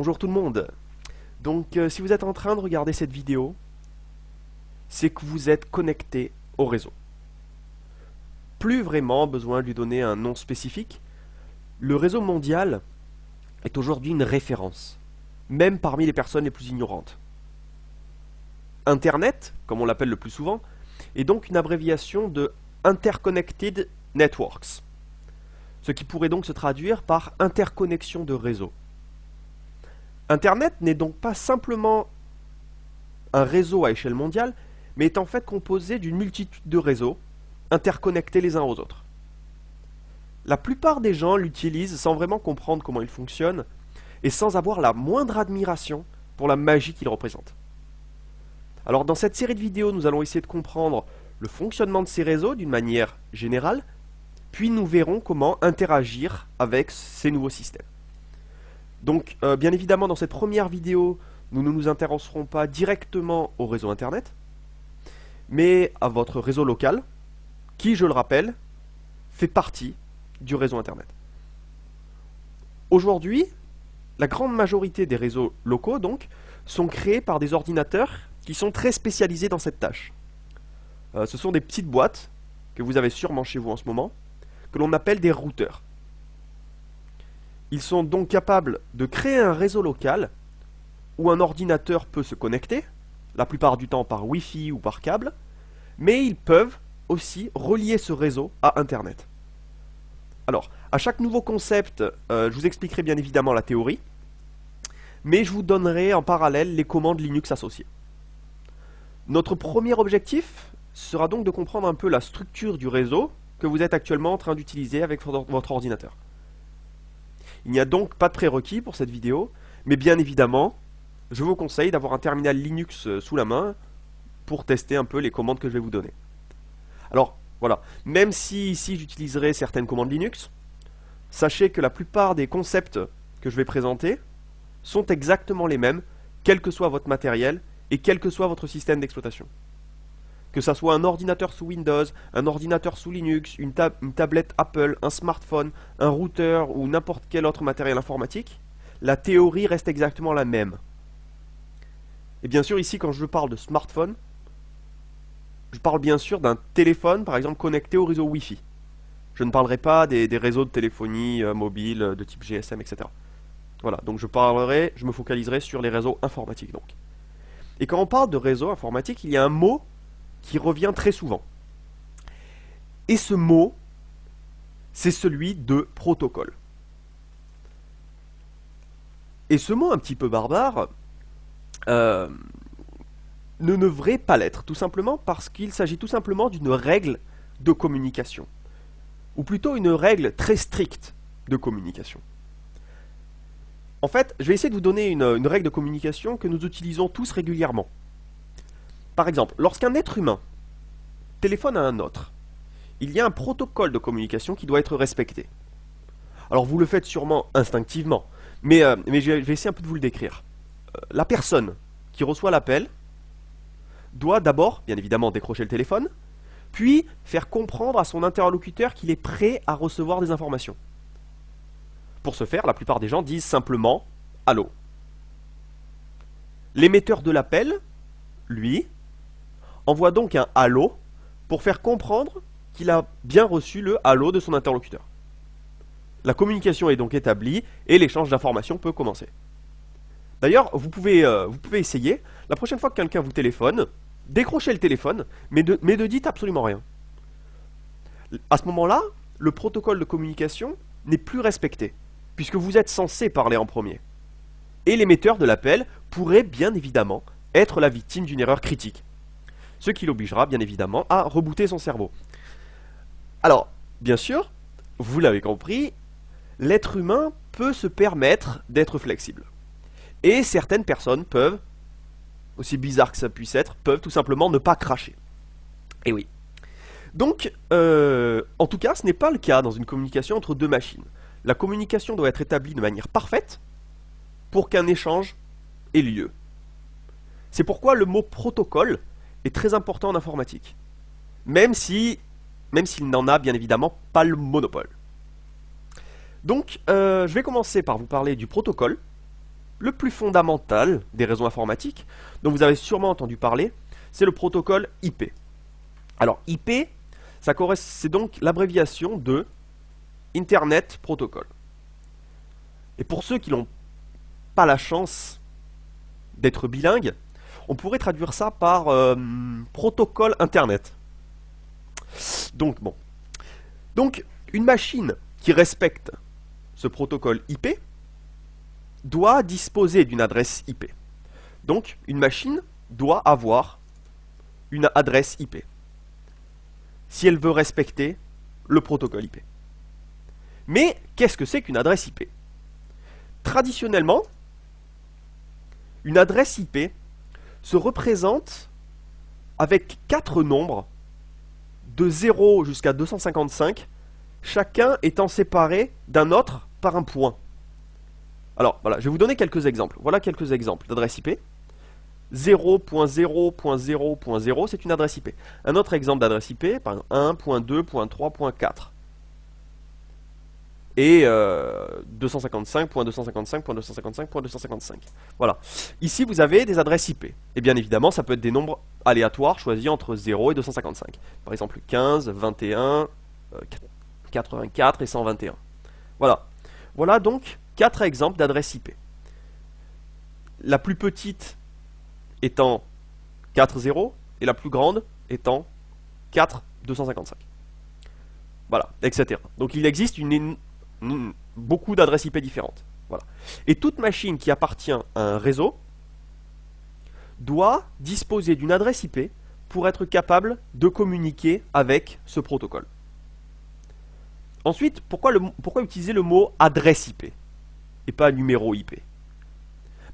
Bonjour tout le monde. Donc si vous êtes en train de regarder cette vidéo, c'est que vous êtes connecté au réseau. Plus vraiment besoin de lui donner un nom spécifique. Le réseau mondial est aujourd'hui une référence, même parmi les personnes les plus ignorantes. Internet, comme on l'appelle le plus souvent, est donc une abréviation de Interconnected Networks, ce qui pourrait donc se traduire par interconnexion de réseau. Internet n'est donc pas simplement un réseau à échelle mondiale, mais est en fait composé d'une multitude de réseaux, interconnectés les uns aux autres. La plupart des gens l'utilisent sans vraiment comprendre comment il fonctionne, et sans avoir la moindre admiration pour la magie qu'il représente. Alors dans cette série de vidéos, nous allons essayer de comprendre le fonctionnement de ces réseaux d'une manière générale, puis nous verrons comment interagir avec ces nouveaux systèmes. Donc, bien évidemment, dans cette première vidéo, nous ne nous intéresserons pas directement au réseau Internet, mais à votre réseau local, qui, je le rappelle, fait partie du réseau Internet. Aujourd'hui, la grande majorité des réseaux locaux, donc, sont créés par des ordinateurs qui sont très spécialisés dans cette tâche. Ce sont des petites boîtes, que vous avez sûrement chez vous en ce moment, que l'on appelle des routeurs. Ils sont donc capables de créer un réseau local où un ordinateur peut se connecter, la plupart du temps par Wi-Fi ou par câble, mais ils peuvent aussi relier ce réseau à Internet. Alors, à chaque nouveau concept, je vous expliquerai bien évidemment la théorie, mais je vous donnerai en parallèle les commandes Linux associées. Notre premier objectif sera donc de comprendre un peu la structure du réseau que vous êtes actuellement en train d'utiliser avec votre ordinateur. Il n'y a donc pas de prérequis pour cette vidéo, mais bien évidemment, je vous conseille d'avoir un terminal Linux sous la main pour tester un peu les commandes que je vais vous donner. Alors, voilà, même si ici j'utiliserai certaines commandes Linux, sachez que la plupart des concepts que je vais présenter sont exactement les mêmes, quel que soit votre matériel et quel que soit votre système d'exploitation. Que ça soit un ordinateur sous Windows, un ordinateur sous Linux, une tablette Apple, un smartphone, un routeur ou n'importe quel autre matériel informatique, la théorie reste exactement la même. Et bien sûr, ici, quand je parle de smartphone, je parle bien sûr d'un téléphone, par exemple, connecté au réseau Wi-Fi. Je ne parlerai pas des réseaux de téléphonie mobile de type GSM, etc. Voilà, donc je me focaliserai sur les réseaux informatiques, donc. Et quand on parle de réseau informatique, il y a un mot qui revient très souvent. Et ce mot, c'est celui de protocole. Et ce mot un petit peu barbare ne devrait pas l'être, tout simplement parce qu'il s'agit tout simplement d'une règle de communication. Ou plutôt une règle très stricte de communication. En fait, je vais essayer de vous donner une règle de communication que nous utilisons tous régulièrement. Par exemple, lorsqu'un être humain téléphone à un autre, il y a un protocole de communication qui doit être respecté. Alors vous le faites sûrement instinctivement, mais je vais essayer un peu de vous le décrire. La personne qui reçoit l'appel doit d'abord, bien évidemment, décrocher le téléphone, puis faire comprendre à son interlocuteur qu'il est prêt à recevoir des informations. Pour ce faire, la plupart des gens disent simplement « Allô ». L'émetteur de l'appel, lui, envoie donc un allô pour faire comprendre qu'il a bien reçu le allô de son interlocuteur. La communication est donc établie et l'échange d'informations peut commencer. D'ailleurs, vous pouvez essayer, la prochaine fois que quelqu'un vous téléphone, décrochez le téléphone, mais ne dites absolument rien. À ce moment-là, le protocole de communication n'est plus respecté, puisque vous êtes censé parler en premier. Et l'émetteur de l'appel pourrait bien évidemment être la victime d'une erreur critique, ce qui l'obligera bien évidemment à rebooter son cerveau. Alors, bien sûr, vous l'avez compris, l'être humain peut se permettre d'être flexible. Et certaines personnes peuvent, aussi bizarre que ça puisse être, peuvent tout simplement ne pas cracher. Et oui. Donc, en tout cas, ce n'est pas le cas dans une communication entre deux machines. La communication doit être établie de manière parfaite pour qu'un échange ait lieu. C'est pourquoi le mot protocole est très important en informatique, même s'il n'en a bien évidemment pas le monopole. Donc, je vais commencer par vous parler du protocole, le plus fondamental des réseaux informatiques, dont vous avez sûrement entendu parler, c'est le protocole IP. Alors IP, c'est donc l'abréviation de Internet Protocol. Et pour ceux qui n'ont pas la chance d'être bilingues, on pourrait traduire ça par protocole Internet. Donc bon. Donc une machine qui respecte ce protocole IP doit disposer d'une adresse IP. Donc une machine doit avoir une adresse IP si elle veut respecter le protocole IP. Mais qu'est-ce que c'est qu'une adresse IP? Traditionnellement, une adresse IP se représente avec 4 nombres de 0 jusqu'à 255, chacun étant séparé d'un autre par un point. Alors voilà, je vais vous donner quelques exemples. Voilà quelques exemples d'adresse IP. 0.0.0.0, c'est une adresse IP. Un autre exemple d'adresse IP, par exemple 1.2.3.4. Et 255.255.255.255.255. Voilà. Ici, vous avez des adresses IP. Et bien évidemment, ça peut être des nombres aléatoires choisis entre 0 et 255. Par exemple, 15, 21, 84 et 121. Voilà. Voilà donc 4 exemples d'adresses IP. La plus petite étant 4.0 et la plus grande étant 4.255. Voilà, etc. Donc il existe beaucoup d'adresses IP différentes. Voilà. Et toute machine qui appartient à un réseau doit disposer d'une adresse IP pour être capable de communiquer avec ce protocole. Ensuite, pourquoi utiliser le mot adresse IP et pas numéro IP?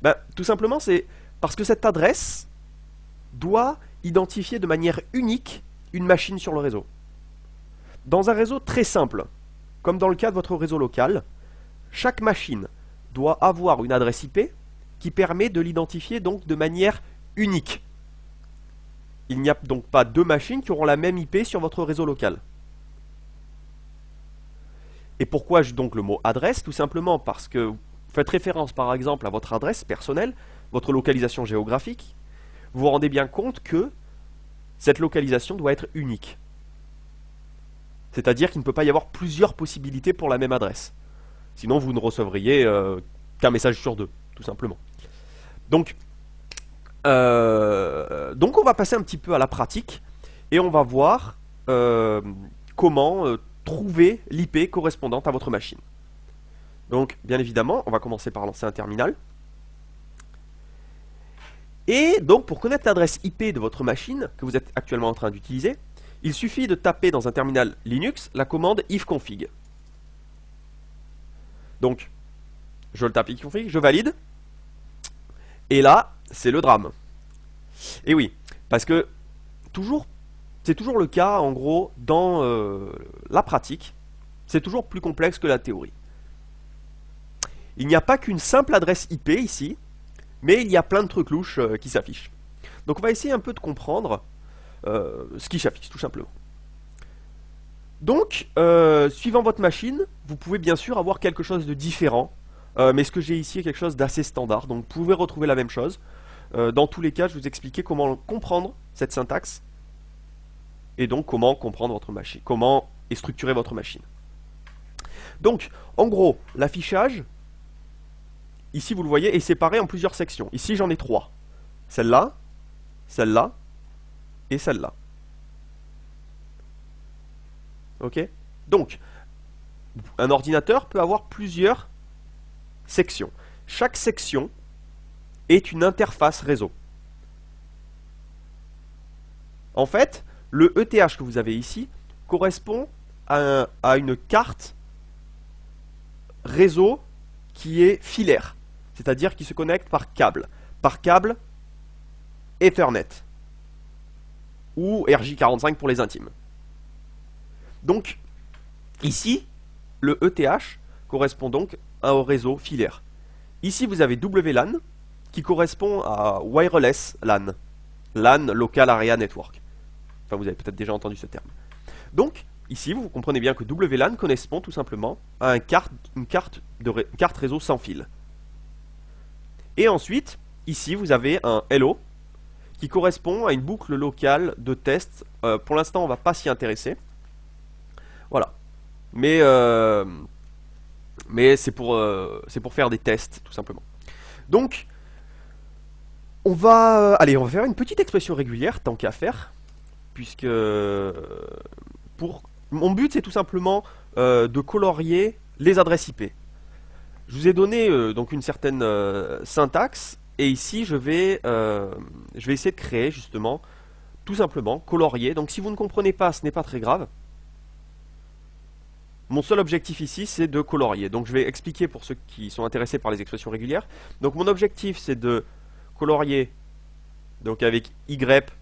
Ben, tout simplement, c'est parce que cette adresse doit identifier de manière unique une machine sur le réseau. Dans un réseau très simple, comme dans le cas de votre réseau local, chaque machine doit avoir une adresse IP qui permet de l'identifier donc de manière unique. Il n'y a donc pas 2 machines qui auront la même IP sur votre réseau local. Et pourquoi donc le mot adresse? Tout simplement parce que vous faites référence par exemple à votre adresse personnelle, votre localisation géographique, vous vous rendez bien compte que cette localisation doit être unique. C'est-à-dire qu'il ne peut pas y avoir plusieurs possibilités pour la même adresse. Sinon, vous ne recevriez qu'un message sur 2, tout simplement. Donc, on va passer un petit peu à la pratique et on va voir comment trouver l'IP correspondante à votre machine. Donc, bien évidemment, on va commencer par lancer un terminal. Et donc, pour connaître l'adresse IP de votre machine que vous êtes actuellement en train d'utiliser, il suffit de taper dans un terminal Linux la commande ifconfig. Donc, je le tape ifconfig, je valide. Et là, c'est le drame. Et oui, parce que c'est toujours le cas, en gros, dans la pratique. C'est toujours plus complexe que la théorie. Il n'y a pas qu'une simple adresse IP ici, mais il y a plein de trucs louches qui s'affichent. Donc on va essayer un peu de comprendre ce qui s'affiche, tout simplement. Donc, suivant votre machine, vous pouvez bien sûr avoir quelque chose de différent, mais ce que j'ai ici est quelque chose d'assez standard, donc vous pouvez retrouver la même chose. Dans tous les cas, je vais vous expliquer comment comprendre cette syntaxe, et donc comment comprendre votre machine, comment est structurée votre machine. Donc, en gros, l'affichage, ici vous le voyez, est séparé en plusieurs sections. Ici j'en ai 3. Celle-là, celle-là, et celle-là. Ok? Donc, un ordinateur peut avoir plusieurs sections. Chaque section est une interface réseau. En fait, le ETH que vous avez ici correspond à une carte réseau qui est filaire, c'est-à-dire qui se connecte par câble Ethernet, ou RJ45 pour les intimes. Donc, ici, le ETH correspond donc à un réseau filaire. Ici, vous avez WLAN, qui correspond à Wireless LAN, LAN Local Area Network. Enfin, vous avez peut-être déjà entendu ce terme. Donc, ici, vous comprenez bien que WLAN correspond tout simplement à une carte réseau sans fil. Et ensuite, ici, vous avez un hello qui correspond à une boucle locale de test. Pour l'instant, on ne va pas s'y intéresser. Voilà. Mais c'est pour faire des tests, tout simplement. Donc, on va faire une petite expression régulière, tant qu'à faire. Puisque mon but, c'est tout simplement de colorier les adresses IP. Je vous ai donné donc une certaine syntaxe. Et ici, je vais essayer de créer, justement, tout simplement, colorier. Donc si vous ne comprenez pas, ce n'est pas très grave. Mon seul objectif ici, c'est de colorier. Donc je vais expliquer pour ceux qui sont intéressés par les expressions régulières. Donc mon objectif, c'est de colorier, donc avec Y,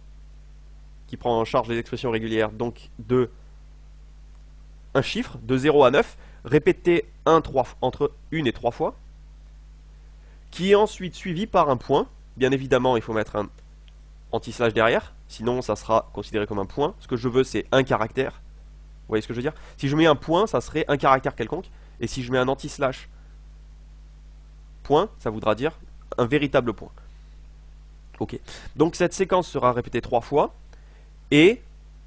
qui prend en charge les expressions régulières, donc de un chiffre, de 0 à 9, répété entre 1 et 3 fois, qui est ensuite suivi par un point. Bien évidemment, il faut mettre un anti-slash derrière, sinon ça sera considéré comme un point. Ce que je veux, c'est un caractère. Vous voyez ce que je veux dire? Si je mets un point, ça serait un caractère quelconque. Et si je mets un anti-slash point, ça voudra dire un véritable point. Ok. Donc cette séquence sera répétée 3 fois. Et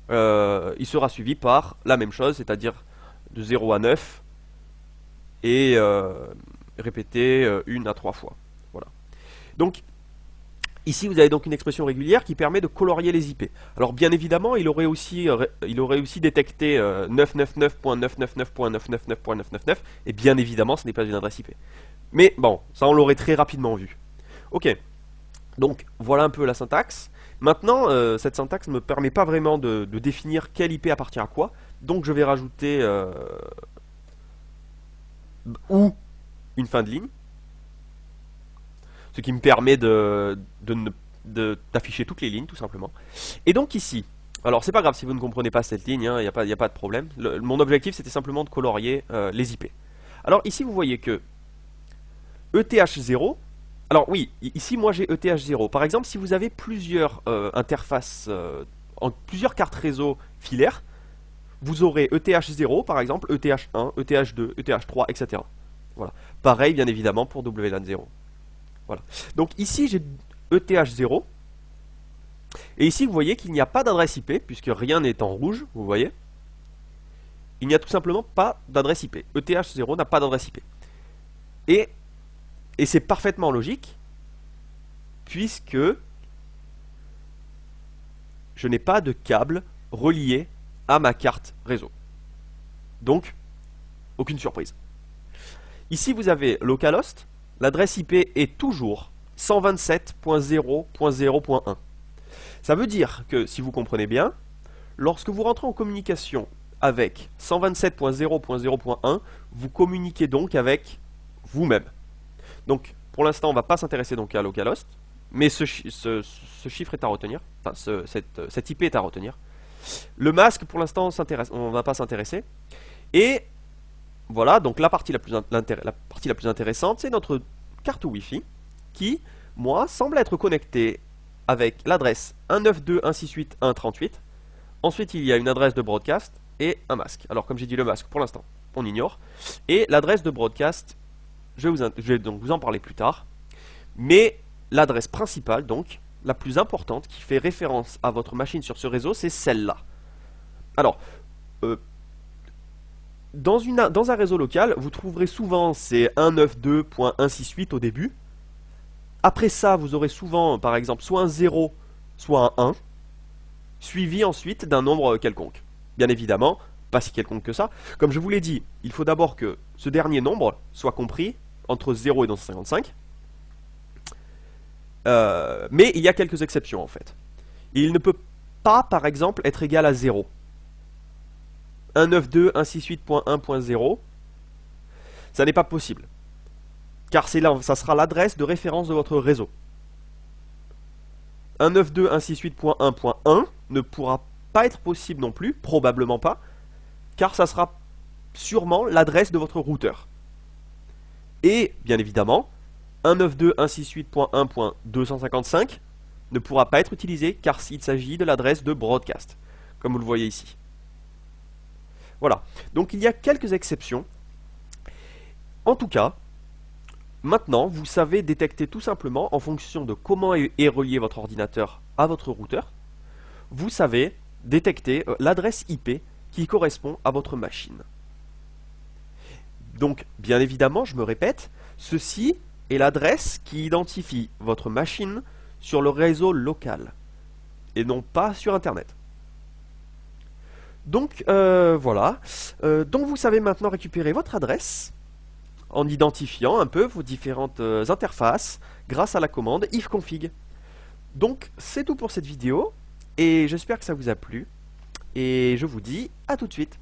il sera suivi par la même chose, c'est-à-dire de 0 à 9. Et répété 1 à 3 fois. Voilà. Donc, ici, vous avez donc une expression régulière qui permet de colorier les IP. Alors, bien évidemment, il aurait aussi détecté 999.999.999.999, et bien évidemment, ce n'est pas une adresse IP. Mais bon, ça, on l'aurait très rapidement vu. Ok. Donc, voilà un peu la syntaxe. Maintenant, cette syntaxe ne me permet pas vraiment de définir quelle IP appartient à quoi. Donc, je vais rajouter ou une fin de ligne, ce qui me permet d'afficher toutes les lignes tout simplement. Et donc ici, alors c'est pas grave si vous ne comprenez pas cette ligne, il n'y a pas de problème. Mon objectif c'était simplement de colorier les IP. Alors ici vous voyez que ETH0, alors oui, ici moi j'ai ETH0. Par exemple, si vous avez plusieurs interfaces, plusieurs cartes réseau filaires, vous aurez ETH0 par exemple, ETH1, ETH2, ETH3, etc. Voilà. Pareil bien évidemment pour WLAN 0. Voilà. Donc ici j'ai ETH0. Et ici vous voyez qu'il n'y a pas d'adresse IP, puisque rien n'est en rouge, vous voyez. Il n'y a tout simplement pas d'adresse IP. ETH0 n'a pas d'adresse IP. Et c'est parfaitement logique, puisque je n'ai pas de câble relié à ma carte réseau. Donc, aucune surprise. Ici, vous avez localhost. L'adresse IP est toujours 127.0.0.1. Ça veut dire que, si vous comprenez bien, lorsque vous rentrez en communication avec 127.0.0.1, vous communiquez donc avec vous-même. Donc, pour l'instant, on ne va pas s'intéresser donc à localhost, mais ce chiffre est à retenir, enfin, cette IP est à retenir. Le masque, pour l'instant, on ne va pas s'intéresser. Et voilà, donc la partie la plus intéressante, c'est notre carte Wi-Fi qui, moi, semble être connectée avec l'adresse 192.168.1.38. Ensuite, il y a une adresse de broadcast et un masque. Alors, comme j'ai dit, le masque, pour l'instant, on ignore. Et l'adresse de broadcast, je vais donc vous en parler plus tard. Mais l'adresse principale, donc, la plus importante, qui fait référence à votre machine sur ce réseau, c'est celle-là. Alors, dans un réseau local, vous trouverez souvent ces 192.168 au début. Après ça, vous aurez souvent, par exemple, soit un 0, soit un 1, suivi ensuite d'un nombre quelconque. Bien évidemment, pas si quelconque que ça. Comme je vous l'ai dit, il faut d'abord que ce dernier nombre soit compris entre 0 et 255. Mais il y a quelques exceptions en fait. Il ne peut pas, par exemple, être égal à 0. 192.168.1.0, ça n'est pas possible. Car ça sera l'adresse de référence de votre réseau. 192.168.1.1 ne pourra pas être possible non plus, probablement pas, car ça sera sûrement l'adresse de votre routeur. Et, bien évidemment, 192.168.1.255 ne pourra pas être utilisé car il s'agit de l'adresse de broadcast, comme vous le voyez ici. Voilà, donc il y a quelques exceptions. En tout cas, Maintenant, vous savez détecter tout simplement, en fonction de comment est relié votre ordinateur à votre routeur, vous savez détecter l'adresse IP qui correspond à votre machine. Donc, bien évidemment, je me répète, ceci est l'adresse qui identifie votre machine sur le réseau local, et non pas sur Internet. Donc, voilà. Donc, vous savez maintenant récupérer votre adresse en identifiant un peu vos différentes interfaces grâce à la commande ifconfig. Donc, c'est tout pour cette vidéo, et j'espère que ça vous a plu, et je vous dis à tout de suite.